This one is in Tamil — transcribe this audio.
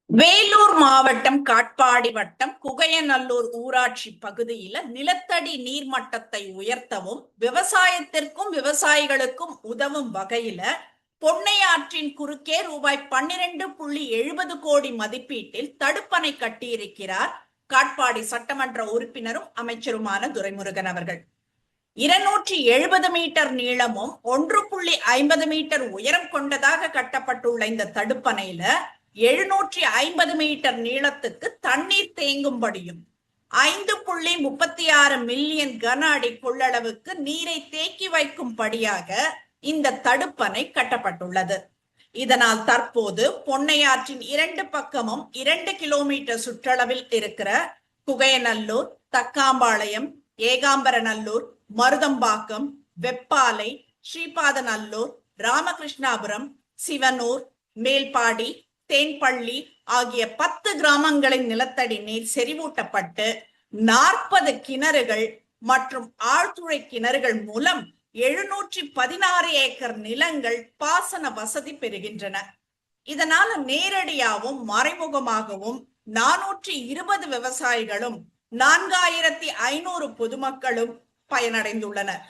வேலூர் மாவட்டம் காட்பாடி வட்டம் குகையநல்லூர் ஊராட்சி பகுதியில நிலத்தடி நீர்மட்டத்தை உயர்த்தவும் விவசாயத்திற்கும் விவசாயிகளுக்கும் உதவும் வகையில பொன்னையாற்றின் குறுக்கே ரூபாய் 12.70 கோடி மதிப்பீட்டில் தடுப்பணை கட்டியிருக்கிறார் காட்பாடி சட்டமன்ற உறுப்பினரும் அமைச்சருமான துரைமுருகன் அவர்கள். 270 மீட்டர் நீளமும் 1.50 மீட்டர் உயரம் கொண்டதாக கட்டப்பட்டுள்ள இந்த தடுப்பணையில 750 மீட்டர் நீளத்துக்கு தண்ணீர் தேங்கும்படியும் 5.36 மில்லியன் கன அடி கொள்ளளவுக்கு நீரை தேக்கி வைக்கும்படியாக இந்த தடுப்பணை கட்டப்பட்டுள்ளது. இதனால் தற்போது பொன்னையாற்றின் 2 பக்கமும் 2 கிலோமீட்டர் சுற்றளவில் இருக்கிற குகையநல்லூர், தக்காம்பாளையம், ஏகாம்பரநல்லூர், மருதம்பாக்கம், வெப்பாலை, ஸ்ரீபாதநல்லூர், ராமகிருஷ்ணாபுரம், சிவனூர், மேல்பாடி, தேன்பள்ளி ஆகிய 10 கிராமங்களின் நிலத்தடி நீர் செறிவூட்டப்பட்டு 40 கிணறுகள் மற்றும் ஆழ்துளை கிணறுகள் மூலம் 716 ஏக்கர் நிலங்கள் பாசன வசதி பெறுகின்றன. இதனால நேரடியாகவும் மறைமுகமாகவும் 420 விவசாயிகளும் 4500 பொதுமக்களும் பயனடைந்துள்ளனர்.